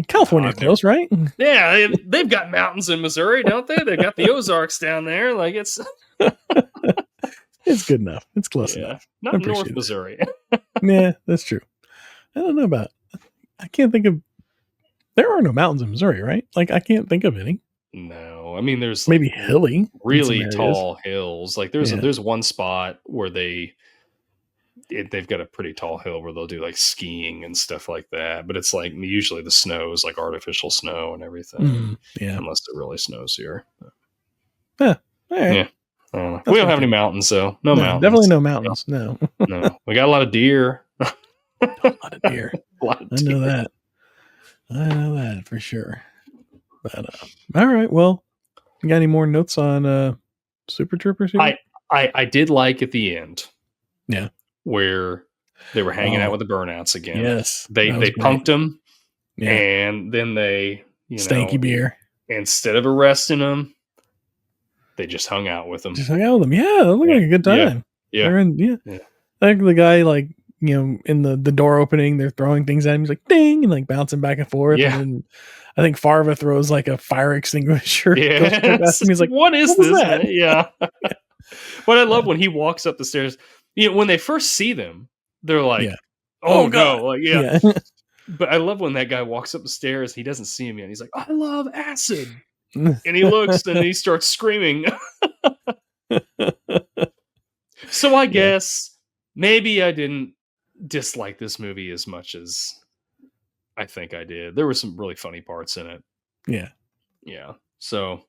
California's close, right? Yeah, they've got mountains in Missouri, don't they? They've got the Ozarks down there. Like it's good enough. It's close enough. Not North Missouri. Yeah, that's true. I don't know about. I can't think of. There are no mountains in Missouri, right? Like I can't think of any. No, I mean there's maybe hilly, really tall hills. Like there's one spot where they've got a pretty tall hill where they'll do like skiing and stuff like that. But it's like usually the snow is like artificial snow and everything. Unless it really snows here. All right. Yeah. We don't have any mountains, though. No mountains. Definitely no mountains. No. No. We got a lot of deer. A lot of deer. I know that for sure. But all right. Well, you got any more notes on Super Troopers here? I did like at the end. Yeah. Where they were hanging out with the burnouts again. Yes. They punked them. Yeah. And then they, stanky beer. Instead of arresting them, they just hung out with them. Yeah, it looked like a good time. Yeah. I think the guy, like, in the door opening, they're throwing things at him. He's like, ding, and like bouncing back and forth. Yeah. And then I think Farva throws like a fire extinguisher. Yeah. He's like, what is this? Yeah. But I love when he walks up the stairs. When they first see them, they're like, oh no. Like, yeah. But I love when that guy walks up the stairs. He doesn't see him yet. He's like, I love acid. And he looks and he starts screaming. So I guess maybe I didn't dislike this movie as much as I think I did. There were some really funny parts in it. Yeah. Yeah. So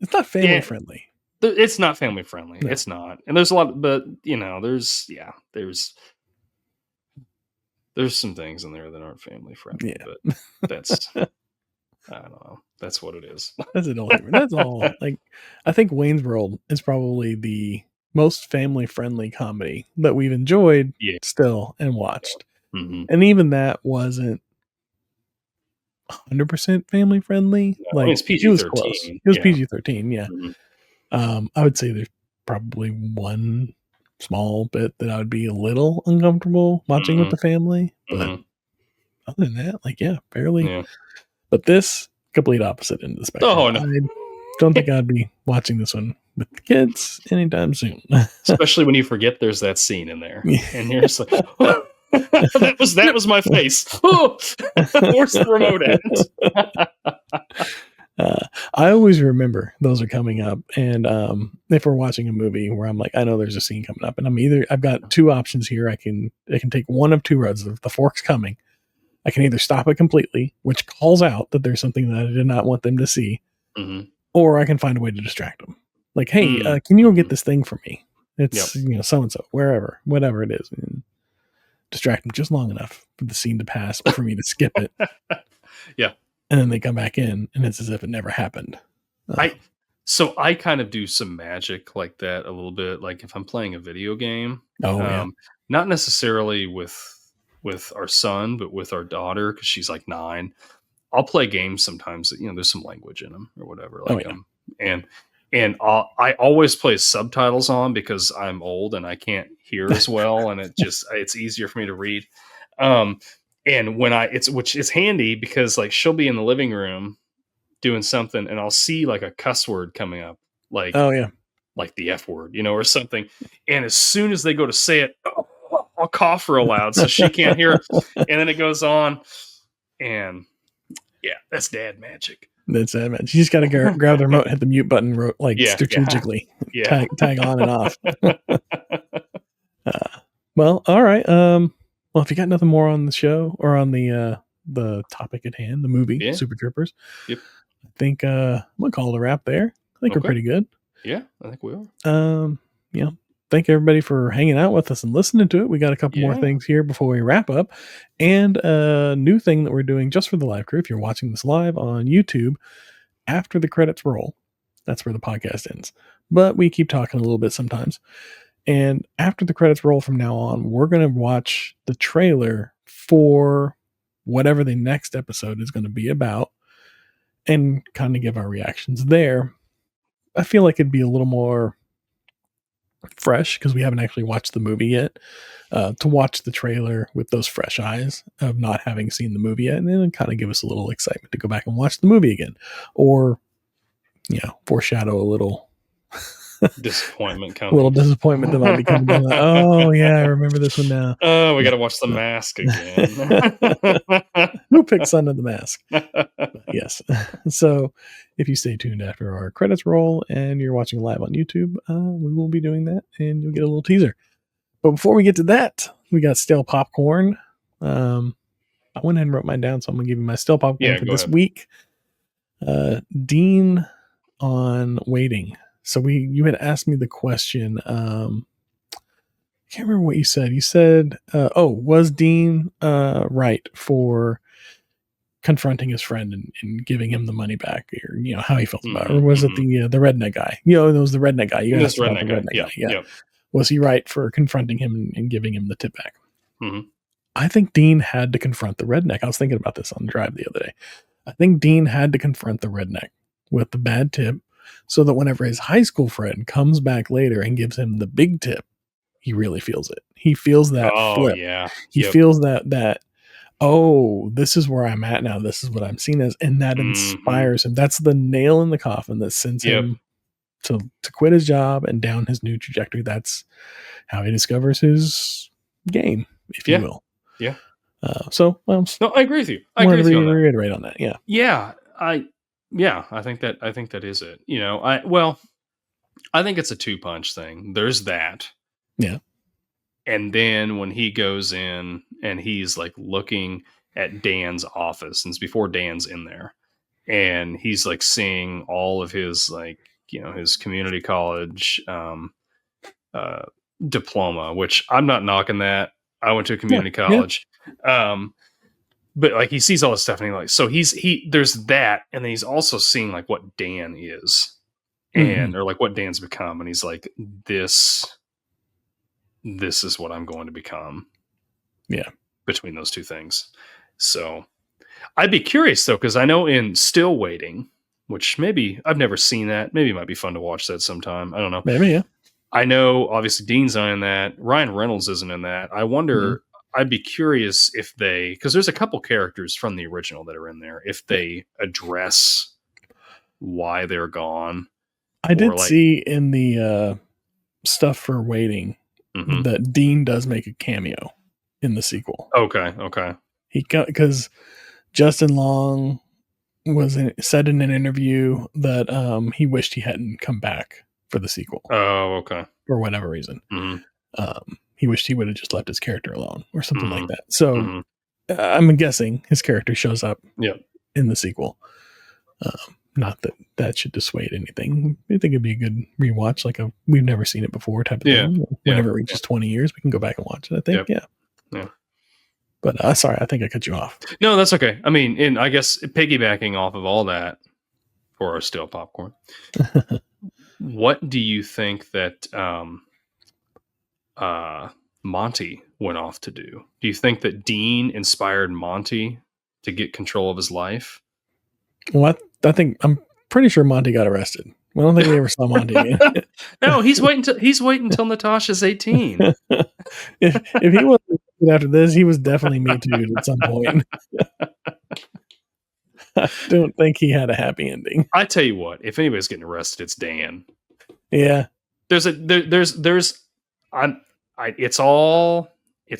it's not family friendly. It's not family friendly. No. It's not. And there's a lot, but there's some things in there that aren't family friendly. Yeah. But that's I don't know. That's what it is. That's all. Like, I think Wayne's World is probably the most family friendly comedy that we've enjoyed still and watched. Mm-hmm. And even that wasn't 100% family friendly. No, like, it's PG-13. It was close. It was PG-13. Yeah. Mm-hmm. I would say there's probably one small bit that I would be a little uncomfortable watching with the family, but other than that, fairly. Yeah. But this, complete opposite end of the spectrum. Oh, no. I don't think I'd be watching this one with the kids anytime soon. Especially when you forget there's that scene in there. And you're just like, oh, that was my face. Oh, where's the remote at? I always remember those are coming up, and if we're watching a movie where I'm like, I know there's a scene coming up, and I've got two options here. I can take one of two roads. If the fork's coming, I can either stop it completely, which calls out that there's something that I did not want them to see, or I can find a way to distract them. Like, hey, can you go get this thing for me? It's so and so, wherever, whatever it is, and distract them just long enough for the scene to pass or for me to skip it. Yeah. And then they come back in, and it's as if it never happened. So I kind of do some magic like that a little bit. Like if I'm playing a video game, not necessarily with our son, but with our daughter, because she's like 9. I'll play games sometimes that, there's some language in them or whatever. Like and I always play subtitles on because I'm old and I can't hear as well, and it's easier for me to read. And when which is handy because like she'll be in the living room doing something and I'll see like a cuss word coming up, like, like the F word, or something. And as soon as they go to say it, I'll cough real loud so she can't hear it. And then it goes on, and that's dad magic. That's dad magic. You just got to grab the remote, hit the mute button, strategically, tag on and off. Well, all right. Well, if you got nothing more on the show or on the topic at hand, the movie Super Troopers, I think I'm gonna call it a wrap there. I think we're pretty good. Yeah, I think we are. Thank everybody for hanging out with us and listening to it. We got a couple more things here before we wrap up, and a new thing that we're doing just for the live crew. If you're watching this live on YouTube, after the credits roll, that's where the podcast ends. But we keep talking a little bit sometimes. And after the credits roll from now on, we're going to watch the trailer for whatever the next episode is going to be about and kind of give our reactions there. I feel like it'd be a little more fresh because we haven't actually watched the movie yet, to watch the trailer with those fresh eyes of not having seen the movie yet, and then kind of give us a little excitement to go back and watch the movie again, or, foreshadow a little disappointment coming. A little disappointment that might be coming down. Like, oh yeah, I remember this one now. Oh, we got to watch The Mask again. Who picked Son of the Mask? Yes. So if you stay tuned after our credits roll and you're watching live on YouTube, we will be doing that, and you'll get a little teaser. But before we get to that, we got stale popcorn. I went ahead and wrote mine down, so I'm gonna give you my stale popcorn for this week. Dean on Waiting. So you had asked me the question. I can't remember what you said. You said, was Dean right for confronting his friend and giving him the money back, or how he felt about it? Or was it the redneck guy? It was the redneck guy. You asked about the redneck guy. Yeah. Was he right for confronting him and giving him the tip back? I think Dean had to confront the redneck. I was thinking about this on the drive the other day. I think Dean had to confront the redneck with the bad tip, so that whenever his high school friend comes back later and gives him the big tip, he really feels it. He feels that flip. Yeah. He feels that, this is where I'm at now. This is what I'm seen as. And that inspires him. That's the nail in the coffin that sends him to quit his job and down his new trajectory. That's how he discovers his game, if you will. Yeah. No, I agree with you. I agree with you on that. Reiterate on that. Yeah. Yeah. I think that is it. I think it's a 2-punch thing. There's that. Yeah. And then when he goes in and he's like looking at Dan's office, and it's before Dan's in there, and he's like seeing all of his his community college diploma, which I'm not knocking that. I went to a community college. But like he sees all this stuff, and there's that, and then he's also seeing like what Dan is, and or like what Dan's become, and he's like, this is what I'm going to become. Yeah, between those two things. So I'd be curious though, because I know in Still Waiting, which maybe I've never seen that, maybe it might be fun to watch that sometime. I don't know. Maybe, yeah. I know obviously Dean's not in that. Ryan Reynolds isn't in that. I wonder. I'd be curious if because there's a couple characters from the original that are in there, if they address why they're gone. I did see in the stuff for Waiting that Dean does make a cameo in the sequel. Okay. Because Justin Long said in an interview that he wished he hadn't come back for the sequel. Oh, okay. For whatever reason. He wished he would have just left his character alone or something like that. So I'm guessing his character shows up in the sequel. Not that should dissuade anything. I think it'd be a good rewatch, like we've never seen it before type of thing. Whenever it reaches 20 years, we can go back and watch it, I think. Yeah. But sorry, I think I cut you off. No, that's okay. I mean, and I guess piggybacking off of all that for our stale popcorn, what do you think that Monty went off to do? Do you think that Dean inspired Monty to get control of his life? Well, I'm pretty sure Monty got arrested. I don't think we ever saw Monty again. No, he's waiting until Natasha's 18. if he wasn't after this, he was definitely Me Too'd at some point. I don't think he had a happy ending. I tell you what, if anybody's getting arrested, it's Dan. Yeah. It's all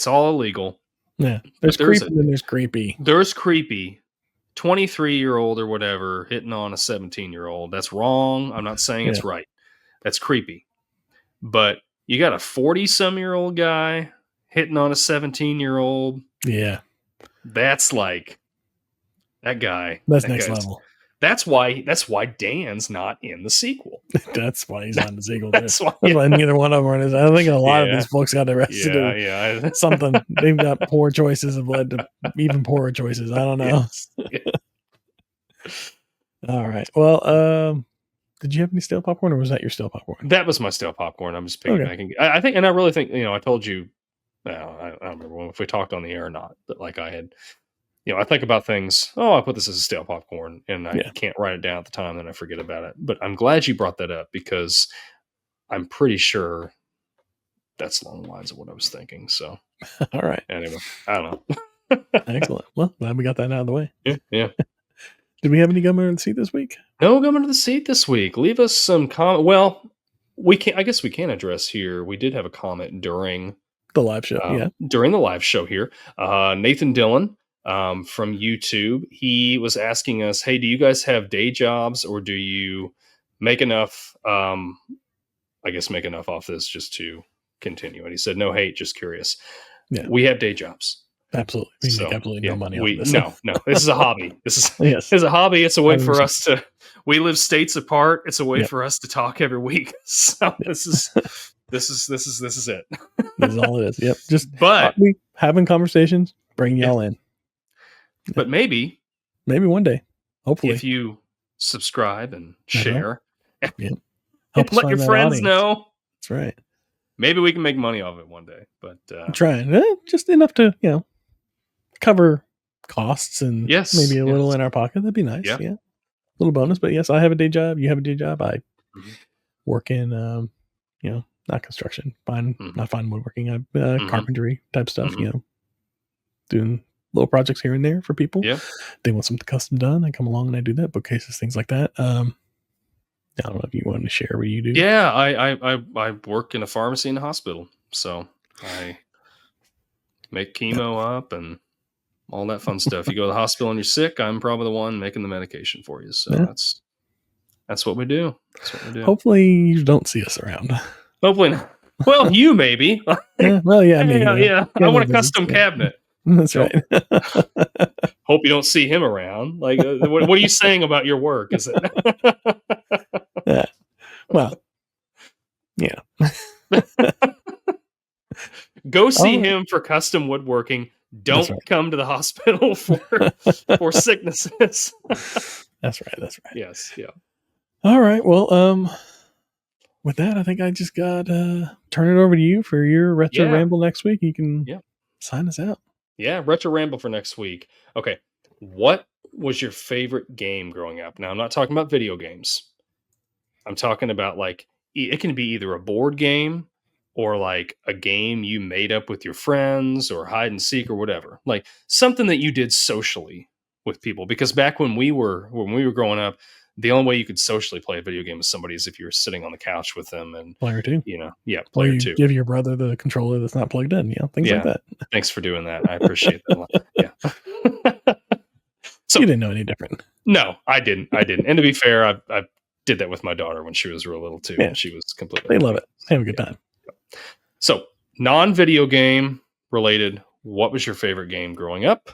illegal. Yeah. There's creepy and there's creepy. There's creepy. 23-year-old or whatever hitting on a 17-year-old. That's wrong. I'm not saying it's right. That's creepy. But you got a 40-some-year-old guy hitting on a 17-year-old. Yeah. That's like that guy. That's next level. That's why Dan's not in the sequel. That's why he's not in the sequel. That's why neither one of them are in. I think a lot of these folks got arrested. Yeah. Something they've got poor choices have led to even poorer choices. I don't know. All right. Well, did you have any stale popcorn, or was that your stale popcorn? That was my stale popcorn. I'm just piggybacking. Okay. I think, and I really think, I told you. I don't remember if we talked on the air or not. But like I had. I think about things. Oh, I put this as a stale popcorn, and I can't write it down at the time, then I forget about it. But I'm glad you brought that up because I'm pretty sure that's along the lines of what I was thinking. So, all right. Anyway, I don't know. Excellent. Well, glad we got that out of the way. Yeah. Did we have any gum under the seat this week? No gum under the seat this week. Leave us some comment. Well, we can. I guess we can address here. We did have a comment during the live show. During the live show here, Nathan Dillon. From YouTube, he was asking us, hey, do you guys have day jobs, or do you make enough, make enough off this just to continue? And he said, no hate, just curious. Yeah. We have day jobs. Absolutely. We make absolutely no money on this. No, this is a hobby. This is a hobby. It's a way for us to, we live states apart. It's a way for us to talk every week. So this is it. This That's all it is. Yep. Just we having conversations, bringing y'all in. But maybe one day, hopefully, if you subscribe and share, and let your friends know. That's right. Maybe we can make money off it one day. But I'm trying just enough to cover costs and maybe a little in our pocket. That'd be nice. Yeah, little bonus. But yes, I have a day job. You have a day job. I work in not construction, not fine woodworking, carpentry type stuff. Doing little projects here and there for people. Yeah. They want something custom done. I come along and I do that, bookcases, things like that. I don't know if you want to share what you do. Yeah. I work in a pharmacy in a hospital. So I make chemo up and all that fun stuff. You go to the hospital and you're sick, I'm probably the one making the medication for you. So that's what we do. Hopefully you don't see us around. Hopefully not. Well, you maybe. Yeah. I want a custom cabinet. That's right. Hope you don't see him around. Like, what are you saying about your work? Is it? Well, yeah. Go see him for custom woodworking. Don't come to the hospital for sicknesses. That's right. Yes. Yeah. All right. Well, with that, I think I just got turn it over to you for your retro ramble next week. You can sign us out. Yeah, retro ramble for next week. Okay, what was your favorite game growing up? Now, I'm not talking about video games. I'm talking about it can be either a board game or like a game you made up with your friends or hide and seek or whatever. Like something that you did socially with people. Because back when we were growing up, the only way you could socially play a video game with somebody is if you were sitting on the couch with them and player two. Player two. Give your brother the controller that's not plugged in, things like that. Thanks for doing that. I appreciate that a lot. Yeah. So you didn't know any different. No, I didn't. And to be fair, I did that with my daughter when she was real little too. Yeah. She was completely. They love it. They have a good time. So, non-video game related, what was your favorite game growing up?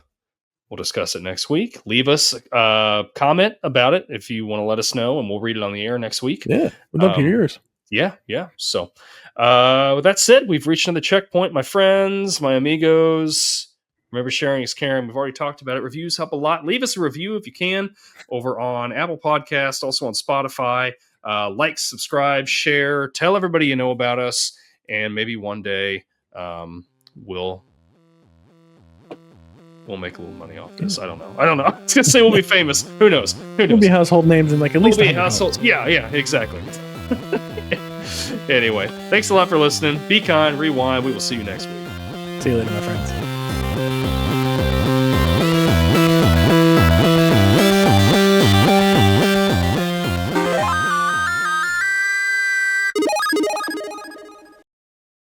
We'll discuss it next week. Leave us a comment about it if you want to let us know, and we'll read it on the air next week. Yeah, we'd love to hear yours. Yeah. So, with that said, we've reached another checkpoint, my friends, my amigos. Remember, sharing is caring. We've already talked about it. Reviews help a lot. Leave us a review if you can over on Apple Podcast, also on Spotify. Like, subscribe, share, tell everybody you know about us, and maybe one day we'll make a little money off this. I don't know. I was gonna say we'll be famous. Who knows? We'll be household names in like at least we'll be households. Yeah, exactly. Anyway, thanks a lot for listening. Be kind, rewind. We will see you next week. See you later, my friends.